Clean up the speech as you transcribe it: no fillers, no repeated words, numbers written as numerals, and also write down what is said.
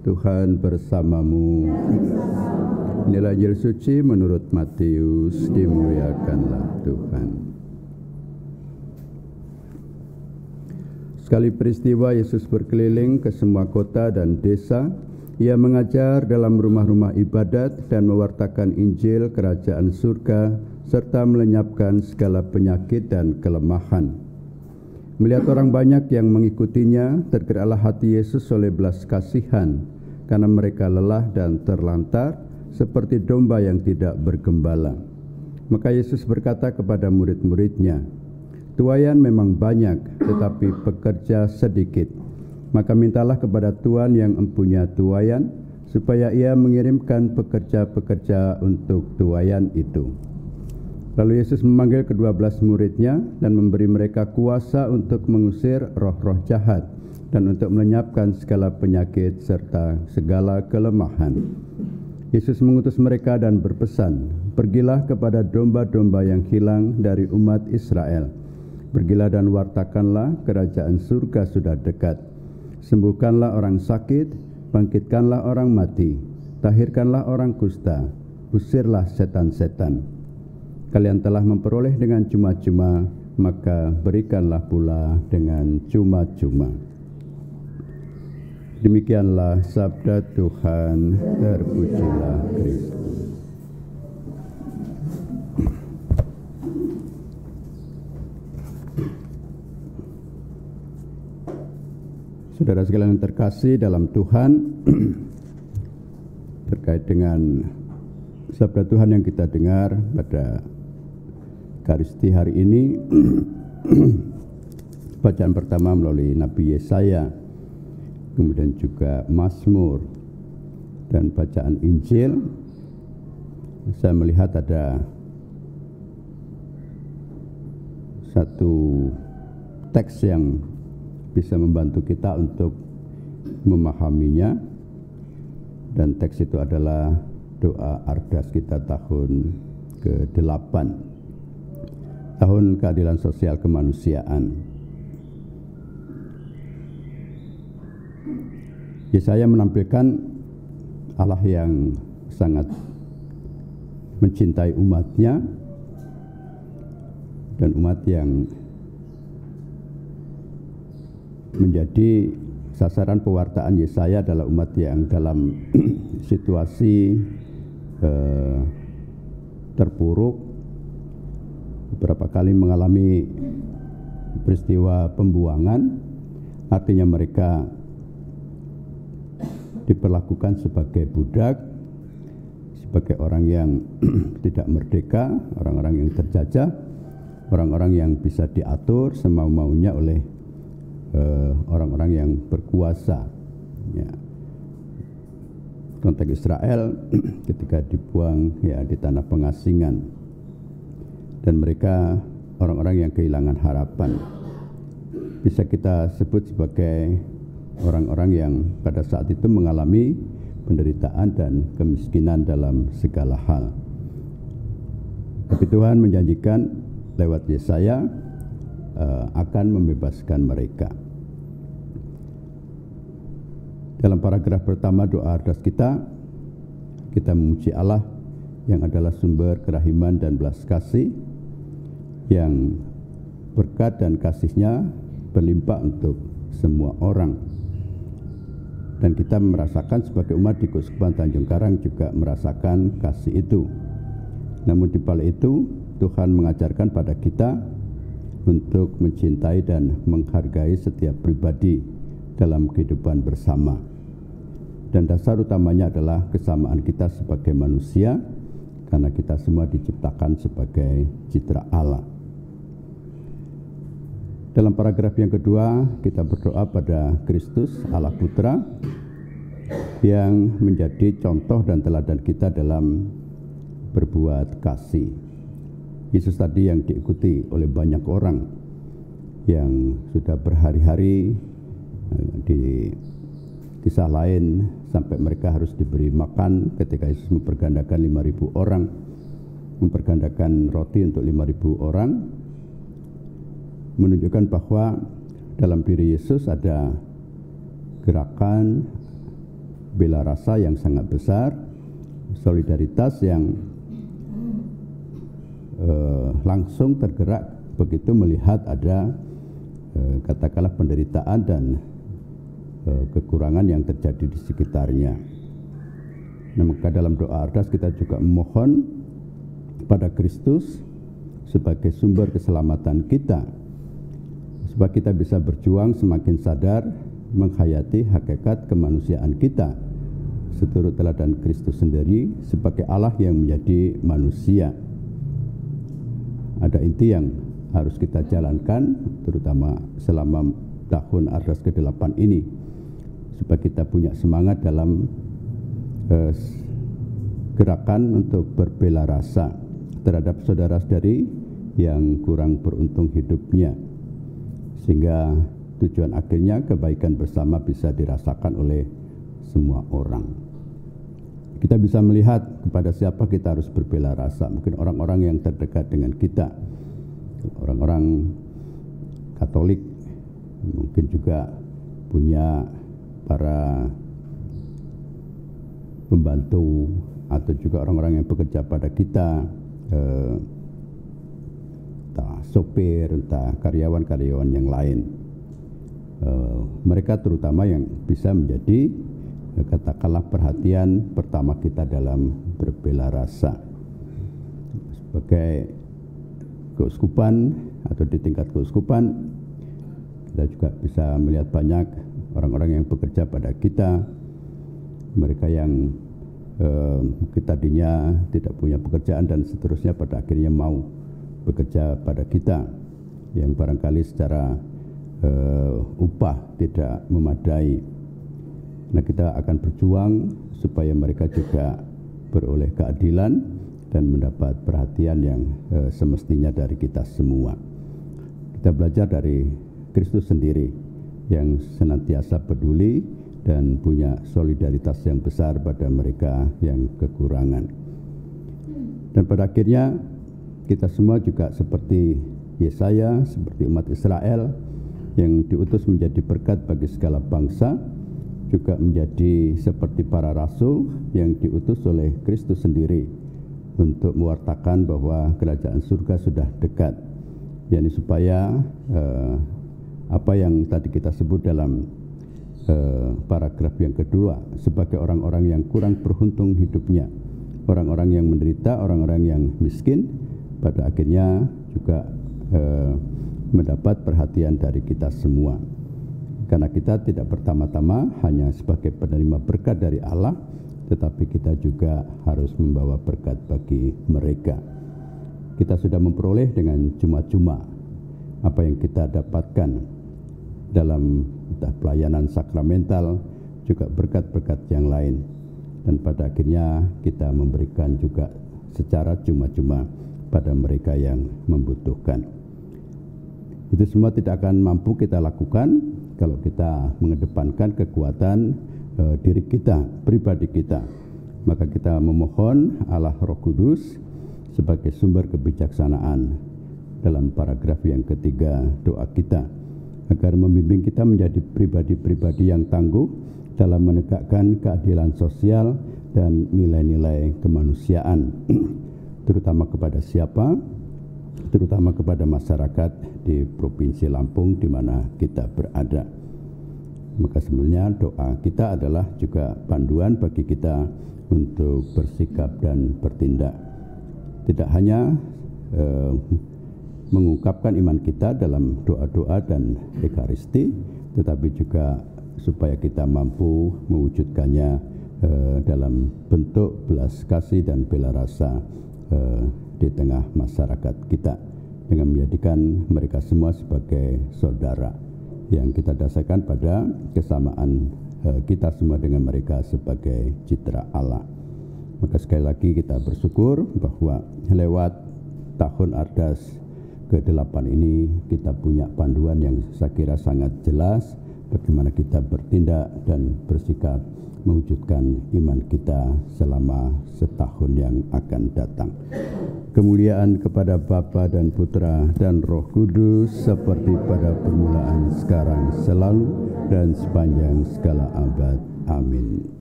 Tuhan bersamamu. Inilah Injil suci menurut Matius, dimuliakanlah Tuhan. Sekali peristiwa Yesus berkeliling ke semua kota dan desa. Ia mengajar dalam rumah-rumah ibadat dan mewartakan Injil kerajaan surga serta melenyapkan segala penyakit dan kelemahan. Melihat orang banyak yang mengikutinya, tergeraklah hati Yesus oleh belas kasihan karena mereka lelah dan terlantar seperti domba yang tidak bergembala. Maka Yesus berkata kepada murid-muridnya, "Tuaian memang banyak, tetapi pekerja sedikit. Maka mintalah kepada Tuhan yang empunya tuaian, supaya ia mengirimkan pekerja-pekerja untuk tuaian itu." Lalu Yesus memanggil ke-12 muridnya dan memberi mereka kuasa untuk mengusir roh-roh jahat dan untuk melenyapkan segala penyakit serta segala kelemahan. Yesus mengutus mereka dan berpesan, "Pergilah kepada domba-domba yang hilang dari umat Israel. Pergilah dan wartakanlah kerajaan surga sudah dekat. Sembuhkanlah orang sakit, bangkitkanlah orang mati, tahirkanlah orang kusta, usirlah setan-setan. Kalian telah memperoleh dengan cuma-cuma, maka berikanlah pula dengan cuma-cuma." Demikianlah sabda Tuhan, terpujilah Kristus. Saudara sekalian yang terkasih dalam Tuhan, terkait dengan sabda Tuhan yang kita dengar pada Ekaristi hari ini, bacaan pertama melalui Nabi Yesaya, kemudian juga Mazmur dan bacaan Injil. Saya melihat ada satu teks yang bisa membantu kita untuk memahaminya, dan teks itu adalah doa Ardas kita tahun ke-8, tahun keadilan sosial kemanusiaan. Yesaya menampilkan Allah yang sangat mencintai umatnya, dan umat yang menjadi sasaran pewartaan Yesaya adalah umat yang dalam situasi terpuruk, beberapa kali mengalami peristiwa pembuangan. Artinya mereka diperlakukan sebagai budak, sebagai orang yang tidak merdeka, orang-orang yang terjajah, orang-orang yang bisa diatur semau-maunya oleh orang-orang yang berkuasa. Ya. Konteks Israel ketika dibuang di tanah pengasingan, dan mereka orang-orang yang kehilangan harapan. Bisa kita sebut sebagai orang-orang yang pada saat itu mengalami penderitaan dan kemiskinan dalam segala hal. Tapi Tuhan menjanjikan lewat Yesaya akan membebaskan mereka. Dalam paragraf pertama doa Ardas kita memuji Allah yang adalah sumber kerahiman dan belas kasih, yang berkat dan kasih-Nya berlimpah untuk semua orang. Dan kita merasakan sebagai umat di Keuskupan Tanjung Karang juga merasakan kasih itu. Namun di balik itu Tuhan mengajarkan pada kita untuk mencintai dan menghargai setiap pribadi dalam kehidupan bersama. Dan dasar utamanya adalah kesamaan kita sebagai manusia, karena kita semua diciptakan sebagai citra Allah. Dalam paragraf yang kedua, kita berdoa pada Kristus, Allah Putra, yang menjadi contoh dan teladan kita dalam berbuat kasih. Yesus tadi yang diikuti oleh banyak orang yang sudah berhari-hari, di kisah lain sampai mereka harus diberi makan ketika Yesus mempergandakan 5.000 orang, mempergandakan roti untuk 5.000 orang, menunjukkan bahwa dalam diri Yesus ada gerakan, bela rasa yang sangat besar, solidaritas yang langsung tergerak begitu melihat ada katakanlah penderitaan dan kekurangan yang terjadi di sekitarnya. Nah, maka dalam doa ardas kita juga memohon pada Kristus sebagai sumber keselamatan kita, supaya kita bisa berjuang semakin sadar menghayati hakikat kemanusiaan kita seturut teladan Kristus sendiri sebagai Allah yang menjadi manusia. Ada inti yang harus kita jalankan terutama selama tahun Ardas ke-8 ini, supaya kita punya semangat dalam gerakan untuk berbela rasa terhadap saudara-saudari yang kurang beruntung hidupnya, sehingga tujuan akhirnya kebaikan bersama bisa dirasakan oleh semua orang. Kita bisa melihat kepada siapa kita harus berbela rasa. Mungkin orang-orang yang terdekat dengan kita, orang-orang Katolik, mungkin juga punya para pembantu atau juga orang-orang yang bekerja pada kita, entah sopir, entah karyawan-karyawan yang lain. Mereka terutama yang bisa menjadi katakanlah perhatian pertama kita dalam berbela rasa. Sebagai keuskupan atau di tingkat keuskupan, kita juga bisa melihat banyak orang-orang yang bekerja pada kita, mereka yang kita tadinya tidak punya pekerjaan dan seterusnya pada akhirnya mau bekerja pada kita, yang barangkali secara upah tidak memadai. Nah, kita akan berjuang supaya mereka juga beroleh keadilan dan mendapat perhatian yang semestinya dari kita semua. Kita belajar dari Kristus sendiri yang senantiasa peduli dan punya solidaritas yang besar pada mereka yang kekurangan. Dan pada akhirnya kita semua juga seperti Yesaya, seperti umat Israel yang diutus menjadi berkat bagi segala bangsa, juga menjadi seperti para rasul yang diutus oleh Kristus sendiri untuk mewartakan bahwa kerajaan surga sudah dekat, yakni supaya apa yang tadi kita sebut dalam paragraf yang kedua, sebagai orang-orang yang kurang beruntung hidupnya, orang-orang yang menderita, orang-orang yang miskin, pada akhirnya juga mendapat perhatian dari kita semua. Karena kita tidak pertama-tama hanya sebagai penerima berkat dari Allah, tetapi kita juga harus membawa berkat bagi mereka. Kita sudah memperoleh dengan cuma-cuma apa yang kita dapatkan dalam entah pelayanan sakramental, juga berkat-berkat yang lain. Dan pada akhirnya kita memberikan juga secara cuma-cuma pada mereka yang membutuhkan. Itu semua tidak akan mampu kita lakukan kalau kita mengedepankan kekuatan diri kita, pribadi kita. Maka kita memohon Allah Roh Kudus sebagai sumber kebijaksanaan dalam paragraf yang ketiga doa kita, agar membimbing kita menjadi pribadi-pribadi yang tangguh dalam menegakkan keadilan sosial dan nilai-nilai kemanusiaan, terutama kepada siapa? Terutama kepada masyarakat di Provinsi Lampung di mana kita berada. Maka sebenarnya doa kita adalah juga panduan bagi kita untuk bersikap dan bertindak. Tidak hanya mengungkapkan iman kita dalam doa-doa dan ekaristi, tetapi juga supaya kita mampu mewujudkannya dalam bentuk belas kasih dan bela rasa di tengah masyarakat kita, dengan menjadikan mereka semua sebagai saudara yang kita dasarkan pada kesamaan kita semua dengan mereka sebagai citra Allah. Maka sekali lagi kita bersyukur bahwa lewat tahun Ardas ke-8 ini kita punya panduan yang saya kira sangat jelas bagaimana kita bertindak dan bersikap mewujudkan iman kita selama setahun yang akan datang. Kemuliaan kepada Bapa dan Putra dan Roh Kudus seperti pada permulaan, sekarang, selalu, dan sepanjang segala abad. Amin.